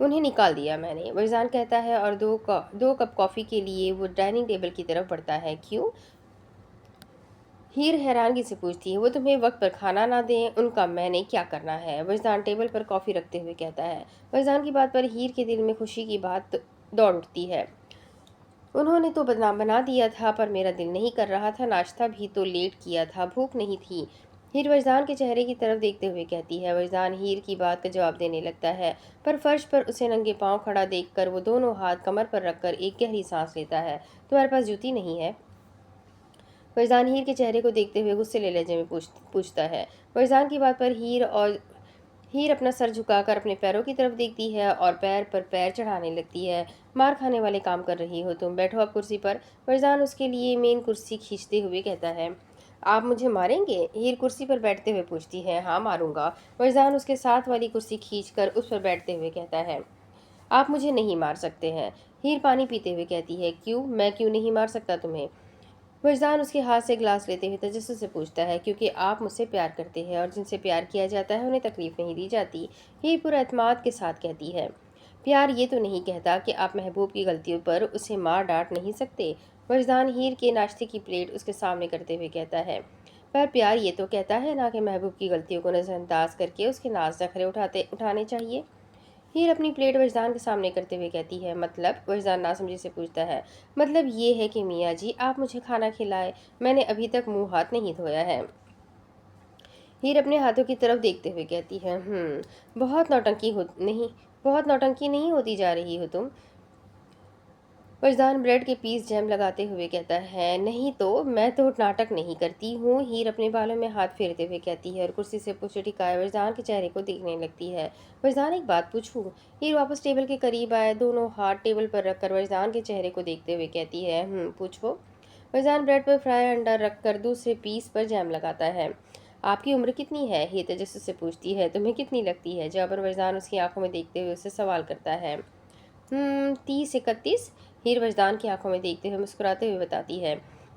انہیں نکال دیا میں نے، وجدان کہتا ہے اور دو کپ کافی کے لیے وہ ڈائننگ ٹیبل کی طرف بڑھتا ہے۔ کیوں؟ ہیر حیرانگی سے پوچھتی ہے۔ وہ تمہیں وقت پر کھانا نہ دیں، ان کا میں نے کیا کرنا ہے؟ وجدان ٹیبل پر کافی رکھتے ہوئے کہتا ہے۔ وجدان کی بات پر ہیر کے دل میں خوشی کی بات دوڑ اٹھتی ہے۔ انہوں نے تو بدنام بنا دیا تھا، پر میرا دل نہیں کر رہا تھا، ناشتہ بھی تو لیٹ کیا تھا، بھوک نہیں تھی۔ ہیر وجدان کے چہرے کی طرف دیکھتے ہوئے کہتی ہے۔ وجدان ہیر کی بات کا جواب دینے لگتا ہے، پر فرش پر اسے ننگے پاؤں کھڑا دیکھ کر وہ دونوں ہاتھ کمر پر رکھ کر ایک گہری سانس لیتا ہے۔ تمہارے پاس جوتی نہیں ہے؟ وجدان ہیر کے چہرے کو دیکھتے ہوئے غصے لہجے میں پوچھتا ہے۔ وجدان کی بات پر ہیر اپنا سر جھکا کر اپنے پیروں کی طرف دیکھتی ہے اور پیر پر پیر چڑھانے لگتی ہے۔ مار کھانے والے کام کر رہی ہو تم، بیٹھو اب کرسی پر۔ وجدان اس کے لیے مین کرسی کھینچتے ہوئے کہتا ہے۔ آپ مجھے ماریں گے؟ ہیر کرسی پر بیٹھتے ہوئے پوچھتی ہے۔ ہاں ماروں گا۔ وجدان اس کے ساتھ والی کرسی کھینچ کر اس پر بیٹھتے ہوئے کہتا ہے۔ آپ مجھے نہیں مار سکتے ہیں۔ ہیر پانی پیتے ہوئے کہتی ہے۔ کیوں؟ میں کیوں نہیں مار سکتا تمہیں؟ وجدان اس کے ہاتھ سے گلاس لیتے ہوئے تجسس سے پوچھتا ہے۔ کیونکہ آپ مجھ سے پیار کرتے ہیں اور جن سے پیار کیا جاتا ہے انہیں تکلیف نہیں دی جاتی، ہیر پورا اعتماد کے ساتھ کہتی ہے۔ پیار یہ تو نہیں کہتا کہ آپ محبوب کی غلطیوں پر اسے مار ڈانٹ نہیں سکتے، وجدان ہیر کے ناشتے کی پلیٹ اس کے سامنے کرتے ہوئے کہتا ہے۔ پر پیار یہ تو کہتا ہے نا کہ محبوب کی غلطیوں کو نظر انداز کر کے اس کے ناز نخرے اٹھانے چاہیے۔ ہیر اپنی پلیٹ وجدان کے سامنے کرتے ہوئے کہتی ہے۔ مطلب؟ وجدان ناسمجھی سے پوچھتا ہے۔ مطلب یہ ہے کہ میاں جی آپ مجھے کھانا کھلائے، میں نے ابھی تک منہ ہاتھ نہیں دھویا ہے۔ ہیر اپنے ہاتھوں کی طرف دیکھتے ہوئے کہتی ہے۔ بہت نوٹنکی نہیں ہوتی جا رہی ہو تم۔ وجدان بریڈ کے پیس جیم لگاتے ہوئے کہتا ہے۔ نہیں تو میں تو ناٹک نہیں کرتی ہوں، ہیر اپنے بالوں میں ہاتھ پھیرتے ہوئے کہتی ہے اور کرسی سے پشت ٹکائے وجدان کے چہرے کو دیکھنے لگتی ہے۔ وجدان ایک بات پوچھوں؟ ہیر واپس ٹیبل کے قریب آئے دونوں ہاتھ ٹیبل پر رکھ کر وجدان کے چہرے کو دیکھتے ہوئے کہتی ہے۔ پوچھو۔ وجدان بریڈ پر فرائی انڈا رکھ کر دوسرے پیس پر جیم لگاتا ہے۔ آپ کی عمر کتنی ہے؟ ہیر تجسس سے پوچھتی ہے۔ تمہیں کتنی لگتی ہے؟ جواب پر وجدان اس کی آنکھوں میں دیکھتے ہوئے اسے سوال کرتا ہے۔ 30-31۔ ہیر وجدان کی آنکھوں میں دیکھتے ہوئے مسکراتے ہوئے بتاتی ہے۔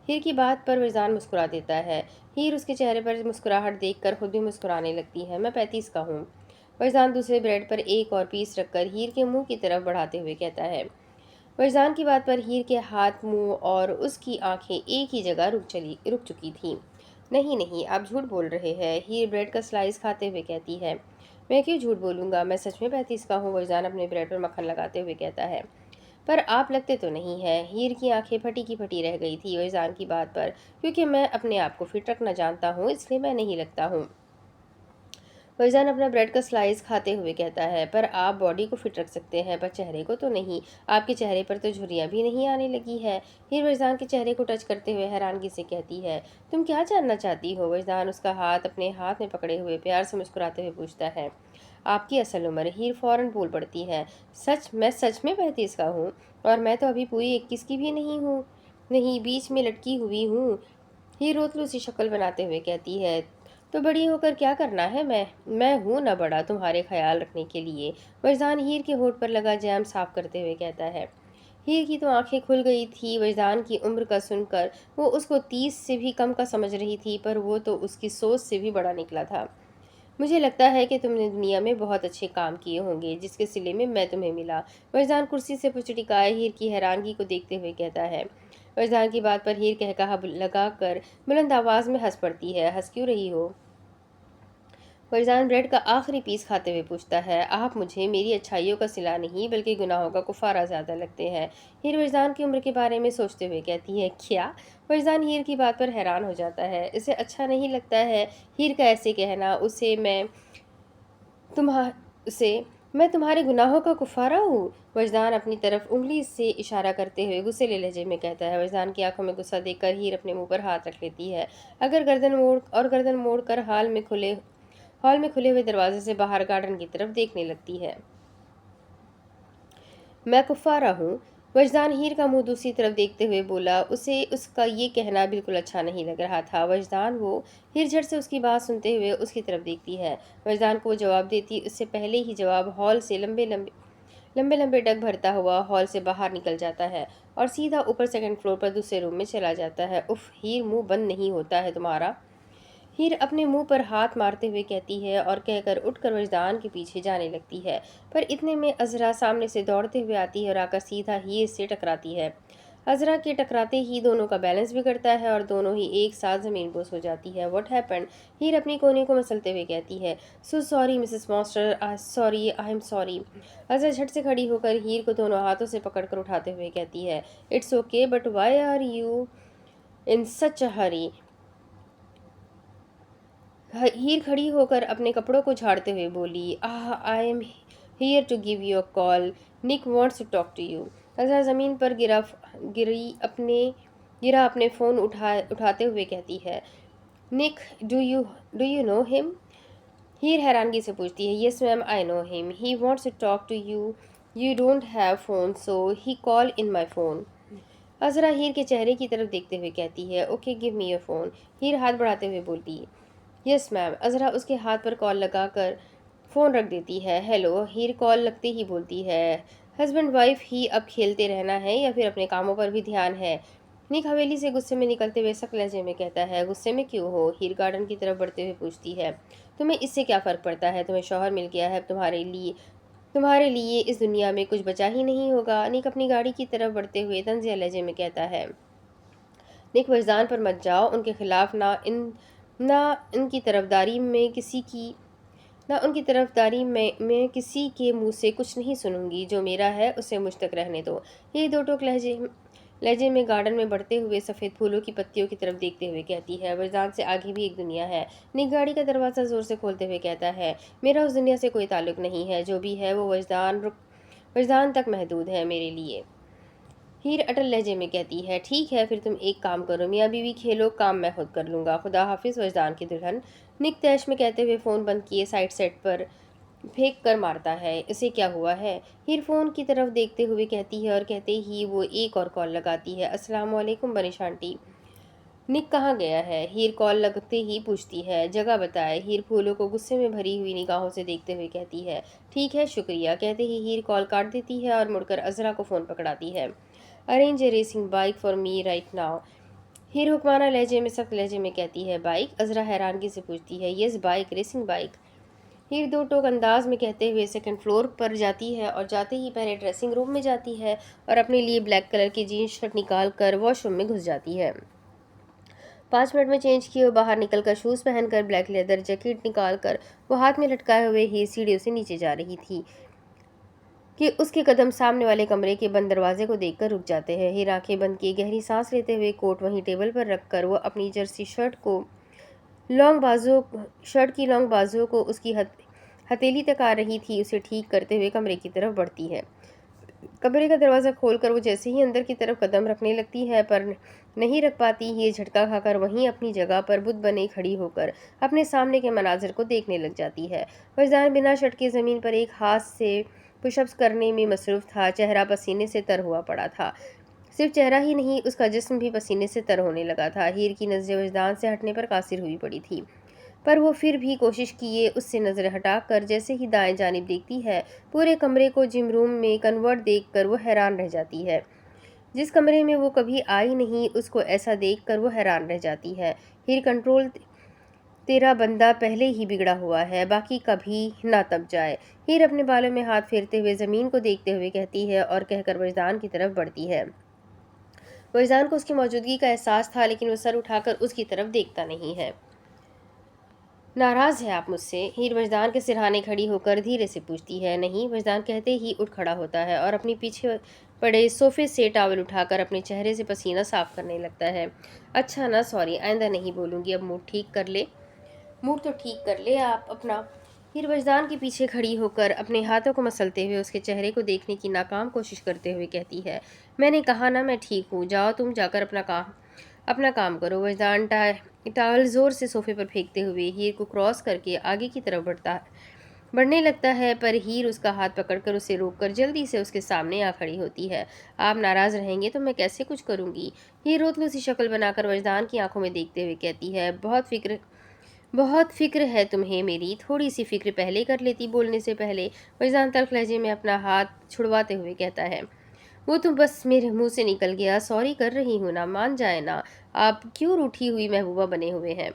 ہیر کی بات پر وجدان مسکرا دیتا ہے۔ ہیر اس کے چہرے پر مسکراہٹ دیکھ کر خود بھی مسکرانے لگتی ہے۔ میں 35 کا ہوں۔ وجدان دوسرے بریڈ پر ایک اور پیس رکھ کر ہیر کے منہ کی طرف بڑھاتے ہوئے کہتا ہے۔ وجدان کی بات پر ہیر کے ہاتھ، منہ اور اس کی آنکھیں ایک ہی جگہ رک چکی تھیں۔ نہیں آپ جھوٹ بول رہے ہیں، ہیر بریڈ کا سلائس کھاتے ہوئے کہتی ہے۔ میں کیوں جھوٹ بولوں گا، میں سچ میں 35 کا ہوں، وجدان اپنے بریڈ پر مکھن لگاتے ہوئے کہتا ہے۔ پر آپ لگتے تو نہیں ہیں۔ ہیر کی آنکھیں پھٹی کی پھٹی رہ گئی تھی وجدان کی بات پر۔ کیونکہ میں اپنے آپ کو فٹ رکھنا جانتا ہوں اس لیے میں نہیں لگتا ہوں۔ وجدان اپنا بریڈ کا سلائس کھاتے ہوئے کہتا ہے۔ پر آپ باڈی کو فٹ رکھ سکتے ہیں، پر چہرے کو تو نہیں، آپ کے چہرے پر تو جھریاں بھی نہیں آنے لگی ہے۔ ہیر وجدان کے چہرے کو ٹچ کرتے ہوئے حیرانگی سے کہتی ہے۔ تم کیا جاننا چاہتی ہو؟ وجدان اس کا ہاتھ اپنے ہاتھ میں پکڑے ہوئے پیار سے مسکراتے ہوئے پوچھتا ہے۔ آپ کی اصل عمر؟ ہیر فوراً بول پڑتی ہے۔ میں سچ میں 35 کا ہوں، اور میں تو ابھی پوری 21 کی بھی نہیں ہوں، نہیں بیچ میں لٹکی ہوئی ہوں۔ ہیر روتلو سی شکل بناتے ہوئے کہتی ہے۔ تو بڑی ہو کر کیا کرنا ہے؟ میں ہوں نہ بڑا تمہارے خیال رکھنے کے لیے، وجدان ہیر کے ہونٹ پر لگا جیم صاف کرتے ہوئے کہتا ہے۔ ہیر کی تو آنکھیں کھل گئی تھی وجدان کی عمر کا سن کر، وہ اس کو 30 سے بھی کم کا سمجھ رہی تھی، پر وہ تو اس کی سوچ سے بھی بڑا نکلا تھا۔ مجھے لگتا ہے کہ تم نے دنیا میں بہت اچھے کام کیے ہوں گے جس کے صلے میں تمہیں ملا، وجدان کرسی سے پشت ٹکائے ہیر کی حیرانگی کو دیکھتے ہوئے کہتا ہے۔ وجدان کی بات پر ہیر قہقہا لگا کر بلند آواز میں ہنس پڑتی ہے۔ ہنس کیوں رہی ہو؟ وجدان بریڈ کا آخری پیس کھاتے ہوئے پوچھتا ہے۔ آپ مجھے میری اچھائیوں کا صلہ نہیں بلکہ گناہوں کا کفارہ زیادہ لگتے ہیں، ہیر وجدان کی عمر کے بارے میں سوچتے ہوئے کہتی ہے۔ کیا؟ وجدان ہیر کی بات پر حیران ہو جاتا ہے۔ اسے اچھا نہیں لگتا ہے ہیر کا ایسے کہنا، میں تمہارے گناہوں کا کفارہ ہوں؟ وجدان اپنی طرف انگلی سے اشارہ کرتے ہوئے غصے لہجے میں کہتا ہے۔ وجدان کی آنکھوں میں غصہ دیکھ کر ہیر اپنے منہ پر ہاتھ رکھ لیتی ہے، گردن موڑ کر ہال میں کھلے ہوئے دروازے سے باہر گارڈن کی طرف دیکھنے لگتی ہے۔ میں کفارہ ہوں؟ وجدان ہیر کا منہ دوسری طرف دیکھتے ہوئے بولا۔ اسے اس کا یہ کہنا بالکل اچھا نہیں لگ رہا تھا۔ ہیر جھٹ سے اس کی بات سنتے ہوئے اس کی طرف دیکھتی ہے۔ وجدان کو وہ جواب دیتی اس سے پہلے ہی جواب ہال سے لمبے ڈگ بھرتا ہوا ہال سے باہر نکل جاتا ہے اور سیدھا اوپر سیکنڈ فلور پر دوسرے روم میں چلا جاتا ہے۔ اف، ہیر منہ بند نہیں ہوتا ہے تمہارا؟ ہیر اپنے منہ پر ہاتھ مارتے ہوئے کہتی ہے اور کہہ کر اٹھ کر وجدان کے پیچھے جانے لگتی ہے، پر اتنے میں عذرا سامنے سے دوڑتے ہوئے آتی ہے اور آ کر سیدھا ہیر سے ٹکراتی ہے۔ عذرا کے ٹکراتے ہی دونوں کا بیلنس بگڑتا ہے اور دونوں ہی ایک ساتھ زمین بوس ہو جاتی ہے۔ What happened? ہیر اپنی کونے کو مسلتے ہوئے کہتی ہے۔ So sorry Mrs Master, sorry, I am sorry. Azra جھٹ سے کھڑی ہو کر ہیر کو دونوں ہاتھوں سے پکڑ کر اٹھاتے ہوئے کہتی ہے، it's okay but why are you in such a hurry? Heer کھڑی ہو کر اپنے کپڑوں کو جھاڑتے ہوئے بولی، I am here to give you a call, Nick wants to talk to you. Azra زمین پر گرا اپنے فون اٹھاتے ہوئے کہتی ہے، نک، ڈو یو نو ہم؟ ہیر حیرانگی سے پوچھتی ہے، یس میم I know hmm, he wants to talk to you, you don't have phone so he call in my phone. Azra Heer کے چہرے کی طرف دیکھتے ہوئے کہتی ہے، okay give me your phone. Heer ہاتھ بڑھاتے ہوئے بولتی، یس میم۔ عذرا اس کے ہاتھ پر کال لگا کر فون رکھ دیتی ہے۔ ہیلو۔ ہیر کال لگتے ہی بولتی ہے، ہسبینڈ وائف ہی اب کھیلتے رہنا ہے یا پھر اپنے کاموں پر بھی دھیان ہے؟ نک حویلی سے غصے میں نکلتے ہوئے سخت لہجے میں کہتا ہے، غصے میں کیوں ہو؟ ہیر گارڈن کی طرف بڑھتے ہوئے پوچھتی ہے، تمہیں اس سے کیا فرق پڑتا ہے؟ تمہیں شوہر مل گیا ہے، تمہارے لیے اس دنیا میں کچھ بچا ہی نہیں ہوگا۔ نک اپنی گاڑی کی طرف بڑھتے ہوئے طنزیہ لہجے میں کہتا ہے، نک وجدان پر مت جاؤ، ان کے خلاف نہ ان کی طرفداری میں کسی کے منہ سے کچھ نہیں سنوں گی، جو میرا ہے اسے مجھ تک رہنے دو۔ یہ دو ٹوک لہجے میں گارڈن میں بڑھتے ہوئے سفید پھولوں کی پتیوں کی طرف دیکھتے ہوئے کہتی ہے، وجدان سے آگے بھی ایک دنیا ہے۔ نک گاڑی کا دروازہ زور سے کھولتے ہوئے کہتا ہے، میرا اس دنیا سے کوئی تعلق نہیں ہے، جو بھی ہے وہ وجدان تک محدود ہے میرے لیے۔ ہیر اٹل لہجے میں کہتی ہے، ٹھیک ہے پھر تم ایک کام کرو، میاں بیوی کھیلو، کام میں خود کر لوں گا، خدا حافظ وجدان کی دلہن۔ نک تیش میں کہتے ہوئے فون بند کیے سائڈ سیٹ پر پھینک کر مارتا ہے، اسے کیا ہوا ہے؟ ہیر فون کی طرف دیکھتے ہوئے کہتی ہے اور کہتے ہی وہ ایک اور کال لگاتی ہے، السلام علیکم بنش آنٹی۔ نک کہاں گیا ہے؟ ہیر کال لگتے ہی پوچھتی ہے، جگہ بتائے۔ ہیر پھولوں کو غصے میں بھری ہوئی نگاہوں سے دیکھتے ہوئے کہتی ہے، ٹھیک ہے شکریہ۔ کہتے ہی ہیر کال کاٹ دیتی ہے اور مڑ کر عذرا کو فون پکڑاتی ہے، arrange a racing bike for me right now. Heer حکمانہ لہجے میں سخت لہجے میں کہتی ہے، بائک؟ عذرا حیرانگی سے پوچھتی ہے، یس بائک، ریسنگ بائک۔ ہیر دو ٹوک انداز میں کہتے ہوئے سیکنڈ فلور پر جاتی ہے اور جاتے ہی پہلے ڈریسنگ روم میں جاتی ہے اور اپنے لیے بلیک کلر کی جینس شرٹ نکال کر واش روم میں گھس جاتی ہے۔ 5 منٹ میں چینج کیے وہ باہر نکل کر شوز پہن کر بلیک لیدر جیکٹ نکال کر وہ ہاتھ میں لٹکائے ہوئے ہیر سیڑھیوں سے نیچے جا رہی تھی کہ اس کے قدم سامنے والے کمرے کے بند دروازے کو دیکھ کر رک جاتے ہیں۔ ہیر آنکھیں بند کیے گہری سانس لیتے ہوئے کوٹ وہیں ٹیبل پر رکھ کر وہ اپنی جرسی شرٹ کی لانگ بازوؤں کو اس کی ہتھیلی تک آ رہی تھی اسے ٹھیک کرتے ہوئے کمرے کی طرف بڑھتی ہے۔ کمرے کا دروازہ کھول کر وہ جیسے ہی اندر کی طرف قدم رکھنے لگتی ہے پر نہیں رکھ پاتی، یہ جھٹکا کھا کر وہیں اپنی جگہ پر بت بنے کھڑی ہو کر اپنے سامنے کے مناظر کو دیکھنے لگ جاتی ہے۔ وجدان بنا شرٹ کے زمین پر ایک ہاتھ سے پش اپس کرنے میں مصروف تھا، چہرہ پسینے سے تر ہوا پڑا تھا، صرف چہرہ ہی نہیں اس کا جسم بھی پسینے سے تر ہونے لگا تھا۔ ہیر کی نظریں وجدان سے ہٹنے پر قاصر ہوئی پڑی تھی، پر وہ پھر بھی کوشش کیے اس سے نظر ہٹا کر جیسے ہی دائیں جانب دیکھتی ہے پورے کمرے کو جم روم میں کنورٹ دیکھ کر وہ حیران رہ جاتی ہے۔ جس کمرے میں وہ کبھی آئی نہیں اس کو ایسا دیکھ کر وہ حیران رہ جاتی ہے۔ ہیر کنٹرول تیرا بندہ پہلے ہی بگڑا ہوا ہے، باقی کبھی نہ تب جائے۔ ہیر اپنے بالوں میں ہاتھ پھیرتے ہوئے زمین کو دیکھتے ہوئے کہتی ہے اور کہہ کر وجدان کی طرف بڑھتی ہے۔ وجدان کو اس کی موجودگی کا احساس تھا لیکن وہ سر اٹھا کر اس کی طرف دیکھتا نہیں ہے۔ ناراض ہے آپ مجھ سے؟ ہیر وجدان کے سرہانے کھڑی ہو کر دھیرے سے پوچھتی ہے۔ نہیں۔ وجدان کہتے ہی اٹھ کھڑا ہوتا ہے اور اپنی پیچھے پڑے صوفے سے ٹاول اٹھا کر اپنے چہرے سے پسینہ صاف کرنے لگتا ہے۔ اچھا نا، سوری، آئندہ نہیں بولوں گی، اب موڈ تو ٹھیک کر لے آپ اپنا۔ ہیر وجدان کے پیچھے کھڑی ہو کر اپنے ہاتھوں کو مسلتے ہوئے اس کے چہرے کو دیکھنے کی ناکام کوشش کرتے ہوئے کہتی ہے، میں نے کہا نا میں ٹھیک ہوں، جاؤ تم جا کر اپنا کام کرو۔ وجدان ٹاول زور سے صوفے پر پھینکتے ہوئے ہیر کو کراس کر کے آگے کی طرف بڑھنے لگتا ہے، پر ہیر اس کا ہاتھ پکڑ کر اسے روک کر جلدی سے اس کے سامنے آ کھڑی ہوتی ہے۔ آپ ناراض رہیں گے تو میں کیسے کچھ کروں گی؟ ہیر روتلو سی شکل بنا کر وجدان کی آنکھوں میں دیکھتے ہوئے کہتی ہے، بہت فکر ہے تمہیں میری، تھوڑی سی فکر پہلے کر لیتی بولنے سے پہلے۔ وجدان تلخ لہجے میں اپنا ہاتھ چھڑواتے ہوئے کہتا ہے، وہ تو بس میرے منہ سے نکل گیا، سوری کر رہی ہوں نا، مان جائے نا، آپ کیوں روٹھی ہوئی محبوبہ بنے ہوئے ہیں؟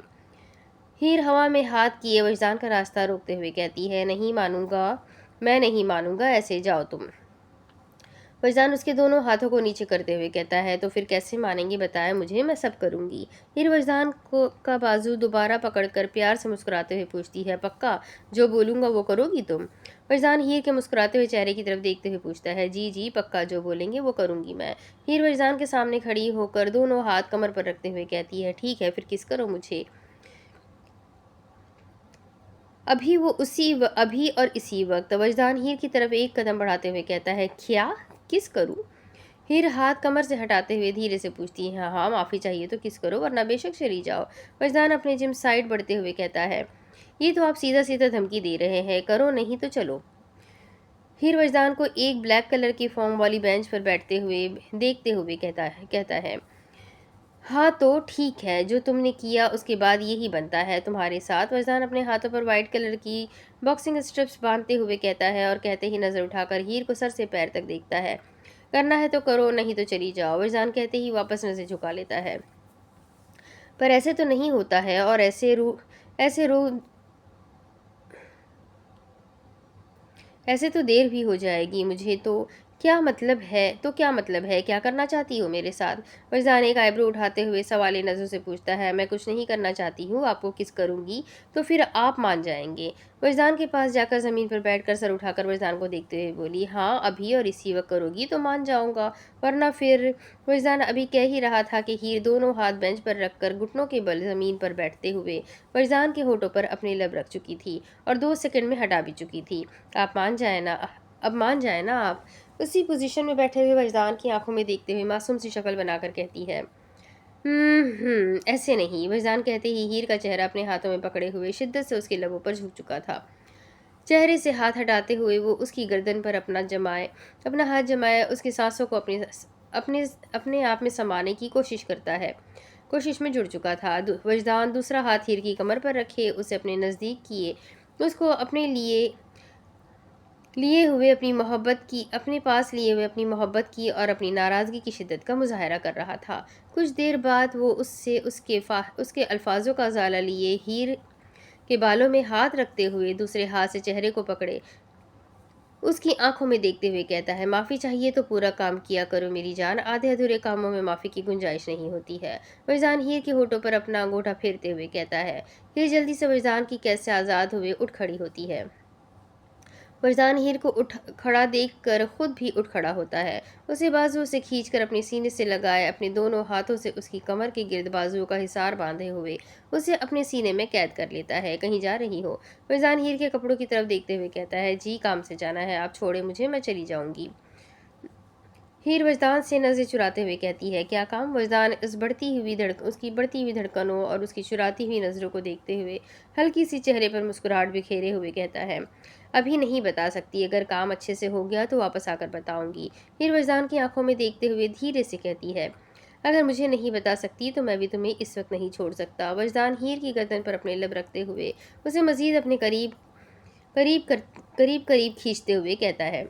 ہیر ہوا میں ہاتھ کیے وجدان کا راستہ روکتے ہوئے کہتی ہے، نہیں مانوں گا، میں نہیں مانوں گا، ایسے جاؤ تم۔ وجدان اس کے دونوں ہاتھوں کو نیچے کرتے ہوئے کہتا ہے، تو پھر کیسے مانیں گی، بتائیں مجھے، میں سب کروں گی۔ ہیر وجدان کا بازو دوبارہ پکڑ کر پیار سے مسکراتے ہوئے پوچھتی ہے، پکا جو بولوں گا وہ کرو گی تم؟ وجدان ہیر کے مسکراتے ہوئے چہرے کی طرف دیکھتے ہوئے پوچھتا ہے، جی جی پکا، جو بولیں گے وہ کروں گی میں۔ ہیر وجدان کے سامنے کھڑی ہو کر دونوں ہاتھ کمر پر رکھتے ہوئے کہتی ہے، ٹھیک ہے پھر کس کرو مجھے۔ ابھی اور اسی وقت وجدان ہیر کی طرف ایک قدم بڑھاتے ہوئے کہتا ہے، کیا کس کروں؟ ہیر ہاتھ کمر سے ہٹاتے ہوئے دھیرے سے پوچھتی ہے، ہاں معافی چاہیے تو کس کرو، ورنہ بے شک چلی جاؤ۔ وجدان اپنے جم سائڈ بڑھتے ہوئے کہتا ہے، یہ تو آپ سیدھا سیدھا دھمکی دے رہے ہیں، کرو نہیں تو چلو۔ ہیر وجدان کو ایک بلیک کلر کی فارم والی بینچ پر بیٹھتے ہوئے دیکھتے ہوئے کہتا ہے، ہاں تو ٹھیک ہے، جو تم نے کیا اس کے بعد یہی بنتا ہے تمہارے ساتھ۔ وجدان اپنے ہاتھوں پر وائٹ کلر کی باکسنگ اسٹرپس باندھتے ہوئے کہتا ہے، اور کہتے ہی نظر اٹھا کر ہیر کو سر سے پیر تک دیکھتا ہے، کرنا ہے تو کرو نہیں تو چلی جاؤ۔ وجدان کہتے ہی واپس نظر جھکا لیتا ہے، پر ایسے تو نہیں ہوتا ہے، اور ایسے تو دیر بھی ہو جائے گی، مجھے تو کیا مطلب ہے، کیا کرنا چاہتی ہو میرے ساتھ؟ وجدان ایک آئی برو اٹھاتے ہوئے سوالی نظروں سے پوچھتا ہے، میں کچھ نہیں کرنا چاہتی ہوں، آپ کو کس کروں گی تو پھر آپ مان جائیں گے۔ وجدان کے پاس جا کر زمین پر بیٹھ کر سر اٹھا کر وجدان کو دیکھتے ہوئے بولی، ہاں ابھی اور اسی وقت کرو گی تو مان جاؤں گا، ورنہ پھر۔ وجدان ابھی کہہ ہی رہا تھا کہ ہیر دونوں ہاتھ بینچ پر رکھ کر گھٹنوں کے بل زمین پر بیٹھتے ہوئے وجدان کے ہونٹوں پر اپنی لب رکھ چکی تھی اور 2 سیکنڈ میں ہٹا بھی چکی تھی۔ آپ مان جائیں نا، اب مان جائیں نا آپ۔ اسی پوزیشن میں بیٹھے ہوئے وجدان کی آنکھوں میں دیکھتے ہوئے معصوم سی شکل بنا کر کہتی ہے، ایسے نہیں۔ وجدان کہتے ہی ہیر کا چہرہ اپنے ہاتھوں میں پکڑے ہوئے شدت سے اس کے لبوں پر جھک چکا تھا۔ چہرے سے ہاتھ ہٹاتے ہوئے وہ اس کی گردن پر اپنا ہاتھ جمائے اس کی سانسوں کو اپنے آپ میں سمانے کی کوشش میں جڑ چکا تھا۔ وجدان دوسرا ہاتھ ہیر کی کمر پر رکھے اسے اپنے نزدیک کیے، اس کو اپنے پاس لیے ہوئے اپنی محبت کی اور اپنی ناراضگی کی شدت کا مظاہرہ کر رہا تھا۔ کچھ دیر بعد وہ اس کے الفاظوں کا ازالہ لیے ہیر کے بالوں میں ہاتھ رکھتے ہوئے دوسرے ہاتھ سے چہرے کو پکڑے اس کی آنکھوں میں دیکھتے ہوئے کہتا ہے، معافی چاہیے تو پورا کام کیا کرو میری جان، آدھے ادھورے کاموں میں معافی کی گنجائش نہیں ہوتی ہے۔ وجدان ہیر کے ہونٹوں پر اپنا انگوٹھا پھیرتے ہوئے کہتا ہے۔ ہیر جلدی سے وجدان کی قید سے آزاد ہوئے اٹھ کھڑی ہوتی ہے۔ وجدان ہیر کو کھڑا دیکھ کر خود بھی اٹھ کھڑا ہوتا ہے، اسے بازو سے کھینچ کر اپنے سینے سے لگائے اپنے دونوں ہاتھوں سے اس کی کمر کے گرد بازو کا حصار باندھے ہوئے اسے اپنے سینے میں قید کر لیتا ہے۔ کہیں جا رہی ہو؟ وجدان ہیر کے کپڑوں کی طرف دیکھتے ہوئے کہتا ہے، جی کام سے جانا ہے، آپ چھوڑے مجھے، میں چلی جاؤں گی۔ ہیر وجدان سے نظر چراتے ہوئے کہتی ہے، کیا کام؟ وجدان اس کی بڑھتی ہوئی دھڑکنوں اور اس کی چراتی ہوئی نظروں کو دیکھتے ہوئے ہلکی سی چہرے پر مسکراہٹ بکھیرے ہوئے کہتا ہے، ابھی نہیں بتا سکتی، اگر کام اچھے سے ہو گیا تو واپس آ کر بتاؤں گی۔ ہیر وجدان کی آنکھوں میں دیکھتے ہوئے دھیرے سے کہتی ہے، اگر مجھے نہیں بتا سکتی تو میں بھی تمہیں اس وقت نہیں چھوڑ سکتا۔ وجدان ہیر کی گردن پر اپنے لب رکھتے ہوئے اسے مزید اپنے قریب کھینچتے ہوئے کہتا ہے،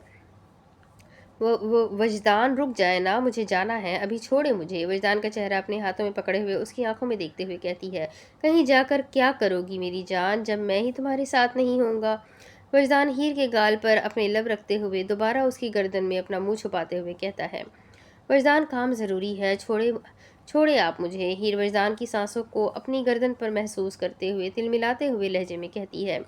وجدان رک جائے نا، مجھے جانا ہے، ابھی چھوڑے مجھے۔ وجدان کا چہرہ اپنے ہاتھوں میں پکڑے ہوئے اس کی آنکھوں میں دیکھتے ہوئے کہتی ہے، کہیں جا کر کیا کرو گی میری جان، جب میں ہی تمہارے ساتھ نہیں ہوں گا؟ وجدان ہیر کے گال پر اپنے لب رکھتے ہوئے دوبارہ اس کی گردن میں اپنا منہ چھپاتے ہوئے کہتا ہے، وجدان کام ضروری ہے، چھوڑے آپ مجھے۔ ہیر وجدان کی سانسوں کو اپنی گردن پر محسوس کرتے ہوئے تلملاتے ہوئے لہجے میں کہتی ہے،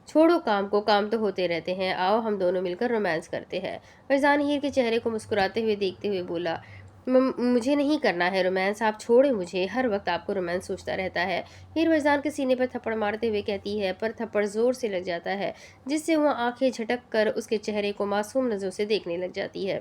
چھوڑو کام کو، کام تو ہوتے رہتے ہیں، آؤ ہم دونوں مل کر رومانس کرتے ہیں۔ وجدان ہیر کے چہرے کو مسکراتے ہوئے دیکھتے ہوئے بولا، مجھے نہیں کرنا ہے رومانس، آپ چھوڑے مجھے، ہر وقت آپ کو رومانس سوچتا رہتا ہے۔ ہیر وجدان کے سینے پر تھپڑ مارتے ہوئے کہتی ہے، پر تھپڑ زور سے لگ جاتا ہے جس سے وہ آنکھیں جھٹک کر اس کے چہرے کو معصوم نظروں سے دیکھنے لگ جاتی ہے۔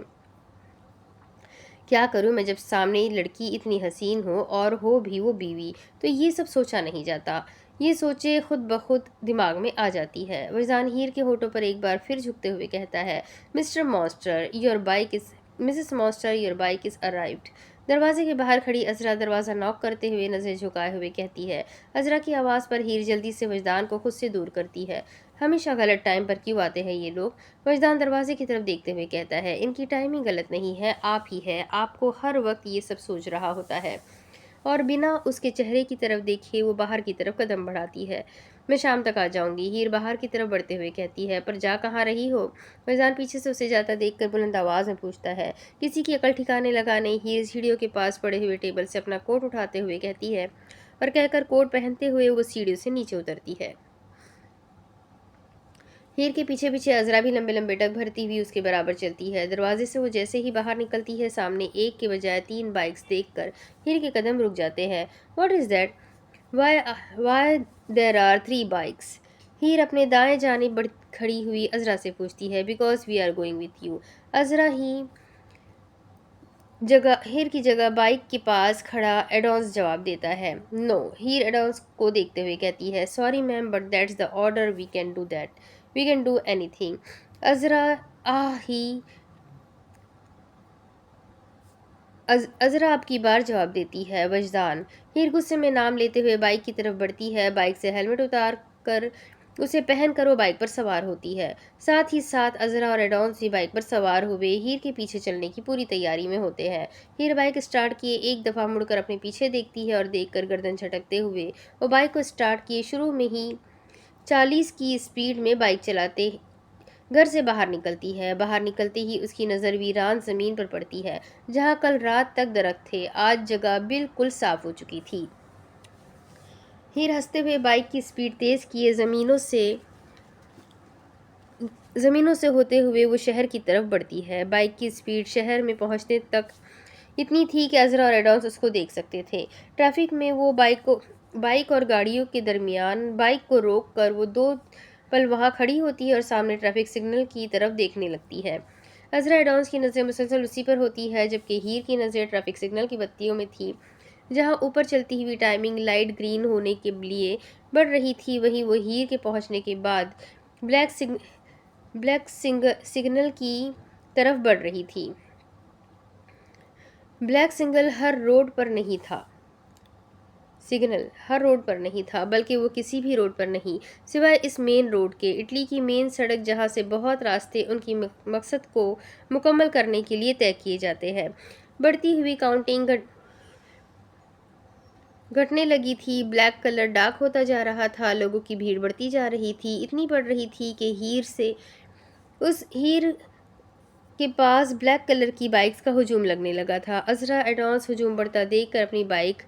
کیا کروں میں جب سامنے لڑکی اتنی حسین ہو اور ہو بھی وہ بیوی، تو یہ سب سوچا نہیں جاتا، یہ سوچے خود بخود دماغ میں آ جاتی ہے۔ وجدان ہیر کے ہونٹوں پر ایک بار پھر جھکتے ہوئے کہتا ہے، Mrs monster your bike is arrived. دروازے کے باہر کھڑی عذرا دروازہ ناک کرتے ہوئے نظر جھکائے ہوئے کہتی ہے۔ عذرا کی آواز پر ہیر جلدی سے وجدان کو خود سے دور کرتی ہے، ہمیشہ غلط ٹائم پر کیوں آتے ہیں یہ لوگ؟ وجدان دروازے کی طرف دیکھتے ہوئے کہتا ہے، ان کی ٹائمنگ غلط نہیں ہے، آپ ہی ہے، آپ کو ہر وقت یہ سب سوچ رہا ہوتا ہے۔ اور بنا اس کے چہرے کی طرف دیکھے وہ باہر کی طرف قدم بڑھاتی ہے۔ میں شام تک آ جاؤں گی، ہیر باہر کی طرف بڑھتے ہوئے کہتی ہے۔ پر جا کہاں رہی ہو؟ فیضان پیچھے سے اسے جاتا دیکھ کر بلند آواز میں پوچھتا ہے۔ کسی کی عقل ٹھکانے لگا نہیں، ہیر سیڑھیوں کے پاس پڑے ہوئے ٹیبل سے اپنا کوٹ اٹھاتے ہوئے کہتی ہے، اور کہہ کر کوٹ پہنتے ہوئے وہ سیڑھیوں سے نیچے اترتی ہے۔ ہیر کے پیچھے پیچھے عذرا بھی لمبے لمبے ڈگ بھرتی ہوئی اس کے برابر چلتی ہے۔ دروازے سے وہ جیسے ہی باہر نکلتی ہے، سامنے ایک کے بجائے 3 بائکس دیکھ کر ہیر کے قدم رک جاتے ہیں۔ What is that? Why there are 3 bikes? ہیر اپنے دائیں جانب کھڑی ہوئی عذرا سے پوچھتی ہے۔ Because we are going with you. عذرا ہیر کی جگہ بائک کے پاس کھڑا ایڈونس جواب دیتا ہے۔ No. ہیر ایڈونس کو دیکھتے ہوئے کہتی ہے، Sorry ma'am, but that's the order. We can do that. We can do anything. عذرا اب کی بار جواب دیتی ہے، وجدان۔ ہیر غصے میں نام لیتے ہوئے بائک کی طرف بڑھتی ہے، بائک سے ہیلمٹ اتار کر اسے پہن کر وہ بائک پر سوار ہوتی ہے۔ ساتھ ہی ساتھ عذرا اور ایڈونس بھی بائک پر سوار ہوئے ہیر کے پیچھے چلنے کی پوری تیاری میں ہوتے ہیں۔ ہیر بائک اسٹارٹ کیے ایک دفعہ مڑ کر اپنے پیچھے دیکھتی ہے اور دیکھ کر گردن جھٹکتے ہوئے وہ بائک کو اسٹارٹ کیے شروع میں ہی 40 کی اسپیڈ میں بائک چلاتے گھر سے باہر نکلتی ہے۔ باہر نکلتے ہی اس کی نظر ویران زمین پر پڑتی ہے، جہاں کل رات تک درخت تھے، آج جگہ بالکل صاف ہو چکی تھی۔ ہیر ہنستے ہوئے بائک کی اسپیڈ تیز کیے زمینوں سے ہوتے ہوئے وہ شہر کی طرف بڑھتی ہے۔ بائک کی اسپیڈ شہر میں پہنچنے تک اتنی تھی کہ عذرا اور ایڈونس اس کو دیکھ سکتے تھے۔ ٹریفک میں وہ بائک اور گاڑیوں کے درمیان بائک کو روک کر وہ 2 پل وہاں کھڑی ہوتی ہے اور سامنے ٹریفک سگنل کی طرف دیکھنے لگتی ہے۔ عذرا ایڈونس کی نظریں مسلسل اسی پر ہوتی ہے، جبکہ ہیر کی نظریں ٹریفک سگنل کی بتیوں میں تھی۔ جہاں اوپر چلتی ہوئی ٹائمنگ لائٹ گرین ہونے کے لیے بڑھ رہی تھی، وہیں وہ ہیر کے پہنچنے کے بعد بلیک سگنل کی طرف بڑھ رہی تھی۔ بلیک سگنل ہر روڈ پر نہیں تھا، بلکہ وہ کسی بھی روڈ پر نہیں، سوائے اس مین روڈ کے، اٹلی کی مین سڑک، جہاں سے بہت راستے ان کی مقصد کو مکمل کرنے کے لیے طے کیے جاتے ہیں۔ بڑھتی ہوئی کاؤنٹنگ گھٹنے لگی تھی، بلیک کلر ڈارک ہوتا جا رہا تھا، لوگوں کی بھیڑ بڑھتی جا رہی تھی، اتنی بڑھ رہی تھی کہ ہیر کے پاس بلیک کلر کی بائکس کا ہجوم لگنے لگا تھا۔ عذرا ایڈونس ہجوم بڑھتا دیکھ کر اپنی بائک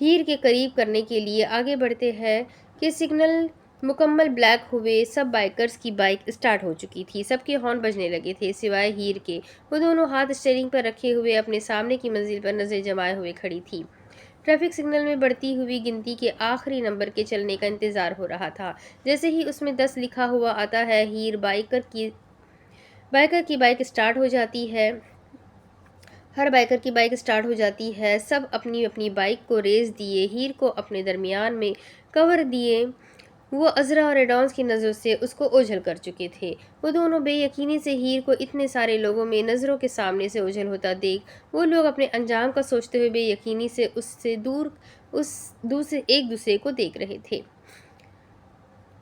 ہیر کے قریب کرنے کے لیے آگے بڑھتے ہیں کہ سگنل مکمل بلیک ہوئے سب بائکرز کی بائک اسٹارٹ ہو چکی تھی، سب کے ہارن بجنے لگے تھے سوائے ہیر کے۔ وہ دونوں ہاتھ اسٹیئرنگ پر رکھے ہوئے اپنے سامنے کی منزل پر نظریں جمائے ہوئے کھڑی تھی۔ ٹریفک سگنل میں بڑھتی ہوئی گنتی کے آخری نمبر کے چلنے کا انتظار ہو رہا تھا۔ جیسے ہی اس میں 10 لکھا ہوا آتا ہے، بائکر کی بائک اسٹارٹ ہو جاتی ہے۔ ہر بائکر کی بائک اسٹارٹ ہو جاتی ہے، سب اپنی اپنی بائک کو ریس دیے ہیر کو اپنے درمیان میں کور دیے وہ عذرا اور ایڈونس کی نظروں سے اس کو اوجھل کر چکے تھے۔ وہ دونوں بے یقینی سے ہیر کو اتنے سارے لوگوں میں نظروں کے سامنے سے اوجھل ہوتا دیکھ وہ لوگ اپنے انجام کا سوچتے ہوئے بے یقینی سے اس سے دور ایک دوسرے کو دیکھ رہے تھے۔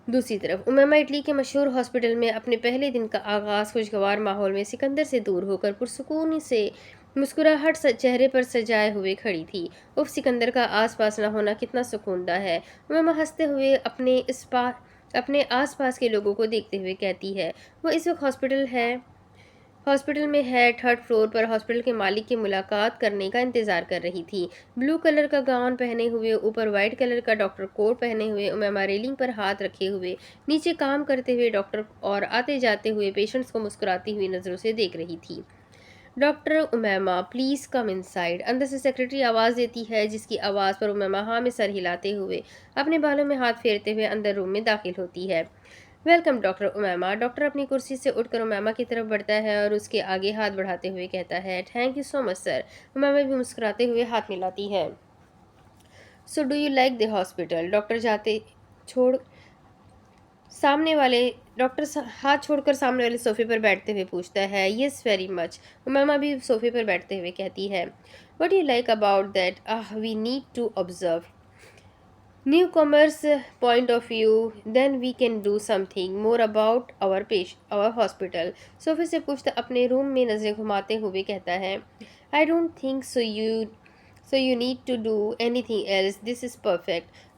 دوسری طرف امیمہ اٹلی کے مشہور ہاسپٹل میں اپنے پہلے دن کا آغاز خوشگوار ماحول میں سکندر سے دور ہو کر پرسکون سے مسکراہٹ چہرے پر سجائے ہوئے کھڑی تھی۔ اف، سکندر کا آس پاس نہ ہونا کتنا سکون دہ ہے، امیمہ ہنستے ہوئے اپنے آس پاس کے لوگوں کو دیکھتے ہوئے کہتی ہے۔ وہ اس وقت ہاسپٹل میں ہے، 3rd فلور پر ہاسپٹل کے مالک کی ملاقات کرنے کا انتظار کر رہی تھی۔ بلو کلر کا گاؤن پہنے ہوئے، اوپر وائٹ کلر کا ڈاکٹر کوٹ پہنے ہوئے، امیمہ ریلنگ پر ہاتھ رکھے ہوئے نیچے کام کرتے ہوئے ڈاکٹر اور آتے جاتے ہوئے پیشنٹس کو مسکراتی ہوئی نظروں سے دیکھ رہی تھی۔ Doctor Umaima, please come inside, اندر سے سیکرٹری آواز دیتی ہے، جس کی آواز پر امیمہ ہاں میں سر ہلاتے ہوئے اپنے بالوں میں ہاتھ پھیرتے ہوئے اندر روم میں داخل ہوتی ہے۔ Welcome doctor Umaima. ڈاکٹر اپنی کرسی سے اٹھ کر امیمہ کی طرف بڑھتا ہے اور اس کے آگے ہاتھ بڑھاتے ہوئے کہتا ہے، تھینک یو سو مچ سر۔ امیمہ بھی مسکراتے ہوئے ہاتھ ملاتی ہے۔ So do you like the hospital? Doctor ہاتھ چھوڑ کر سامنے والے صوفے پر بیٹھتے ہوئے پوچھتا ہے۔ Yes very much. امیمہ بھی صوفے پر بیٹھتے ہوئے کہتی ہے۔ What do you like about that? We need to observe newcomers point of view, then we can do something more about our hospital. صوفے سے پوچھتا اپنے روم میں نظریں گھماتے ہوئے کہتا ہے، I don't think so, so you need to do anything else, this is perfect.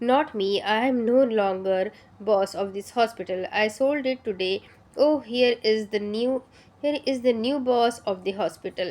Not me, I am no longer boss of this hospital. I sold it today. Oh, here is the new boss of the hospital.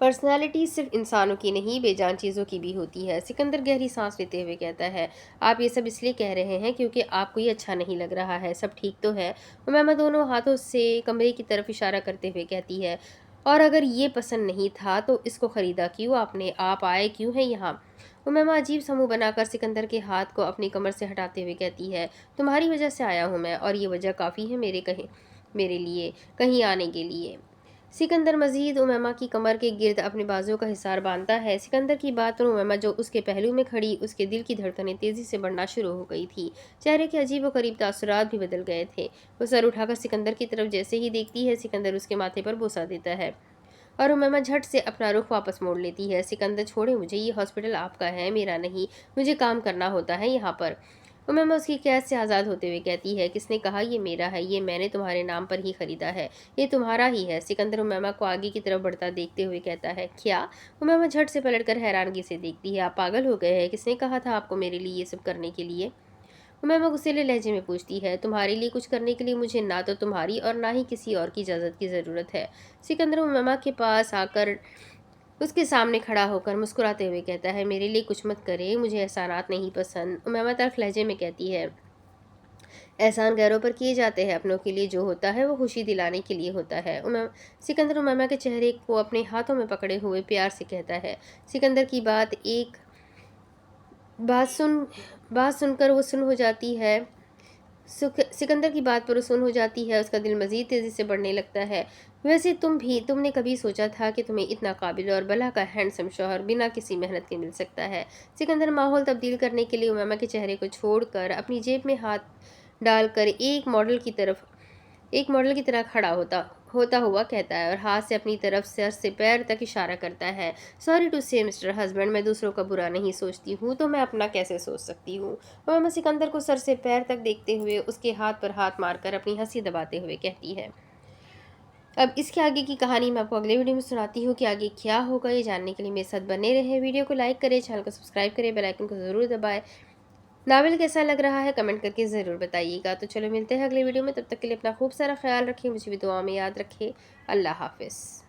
Personality صرف انسانوں کی نہیں بے جان چیزوں کی بھی ہوتی ہے۔ سکندر گہری سانس لیتے ہوئے کہتا ہے، آپ یہ سب اس لیے کہہ رہے ہیں کیونکہ آپ کو یہ اچھا نہیں لگ رہا ہے، سب ٹھیک تو ہے؟ امیمہ دونوں ہاتھوں سے کمرے کی طرف اشارہ کرتے ہوئے کہتی ہے، اور اگر یہ پسند نہیں تھا تو اس کو خریدا کیوں آپ نے؟ آپ آئے کیوں ہیں یہاں؟ امیمہ عجیب سا منہ بنا کر سکندر کے ہاتھ کو اپنی کمر سے ہٹاتے ہوئے کہتی ہے، تمہاری وجہ سے آیا ہوں میں، اور یہ وجہ کافی ہے میرے لیے کہیں آنے کے لیے۔ سکندر مزید امیمہ کی کمر کے گرد اپنے بازو کا حصار باندھتا ہے۔ سکندر کی بات پر امیمہ جو اس کے پہلو میں کھڑی، اس کے دل کی دھڑکنیں تیزی سے بڑھنا شروع ہو گئی تھی۔ چہرے کے عجیب و غریب تاثرات بھی بدل گئے تھے۔ وہ سر اٹھا کر سکندر کی طرف جیسے ہی دیکھتی ہے، سکندر اس کے ماتھے پر بوسہ دیتا ہے اور امیمہ جھٹ سے اپنا رخ واپس موڑ لیتی ہے۔ سکندر چھوڑیں مجھے، یہ ہاسپٹل آپ کا ہے، میرا نہیں، مجھے کام کرنا ہوتا ہے یہاں پر۔ امیمہ اس کی قید سے آزاد ہوتے ہوئے کہتی ہے، کس نے کہا یہ میرا ہے؟ یہ میں نے تمہارے نام پر ہی خریدا ہے، یہ تمہارا ہی ہے۔ سکندر امیمہ کو آگے کی طرف بڑھتا دیکھتے ہوئے کہتا ہے، کیا؟ امیمہ جھٹ سے پلٹ کر حیرانگی سے دیکھتی ہے، آپ پاگل ہو گئے ہیں؟ کس نے کہا تھا آپ کو میرے لیے یہ سب کرنے کے لیے؟ امیمہ غصیلے لہجے میں پوچھتی ہے، تمہارے لیے کچھ کرنے کے لیے مجھے نہ تو تمہاری اور نہ ہی کسی اور کی اجازت کی ضرورت ہے۔ سکندر امیمہ کے پاس آ کر اس کے سامنے کھڑا ہو کر مسکراتے ہوئے کہتا ہے، میرے لیے کچھ مت کرے، مجھے احسانات نہیں پسند۔ امیمہ تلخ لہجے میں کہتی ہے، احسان غیروں پر کیے جاتے ہیں، اپنوں کے لیے جو ہوتا ہے وہ خوشی دلانے کے لیے ہوتا ہے۔ سکندر امیمہ کے چہرے کو اپنے ہاتھوں میں پکڑے ہوئے پیار سے کہتا ہے۔ سکندر کی بات سن کر وہ سن ہو جاتی ہے۔ سکندر کی بات پر وہ سن ہو جاتی ہے، اس کا دل مزید تیزی سے بڑھنے لگتا ہے۔ ویسے تم نے کبھی سوچا تھا کہ تمہیں اتنا قابل اور بلا کا ہینڈسم شوہر بنا کسی محنت کے مل سکتا ہے؟ سکندر ماحول تبدیل کرنے کے لیے امیمہ کے چہرے کو چھوڑ کر اپنی جیب میں ہاتھ ڈال کر ایک ماڈل کی طرح کھڑا ہوتا ہوا کہتا ہے اور ہاتھ سے اپنی طرف سر سے پیر تک اشارہ کرتا ہے، سوری ٹو سے مسٹر ہسبینڈ، میں دوسروں کا برا نہیں سوچتی ہوں تو میں اپنا کیسے سوچ سکتی ہوں؟ امیمہ سکندر کو سر سے پیر تک دیکھتے ہوئے اس کے ہاتھ پر ہاتھ مار کر اپنی ہنسی دباتے ہوئے کہتی ہے۔ اب اس کے آگے کی کہانی میں آپ کو اگلے ویڈیو میں سناتی ہوں کہ آگے کیا ہوگا۔ یہ جاننے کے لیے میرے ساتھ بنے رہیں، ویڈیو کو لائک کریں، چینل کو سبسکرائب کریں، بیل آئیکن کو ضرور دبائیں۔ ناول کیسا لگ رہا ہے کمنٹ کر کے ضرور بتائیے گا۔ تو چلو ملتے ہیں اگلے ویڈیو میں، تب تک کے لیے اپنا خوب سارا خیال رکھیں، مجھے بھی دعا میں یاد رکھیں۔ اللہ حافظ۔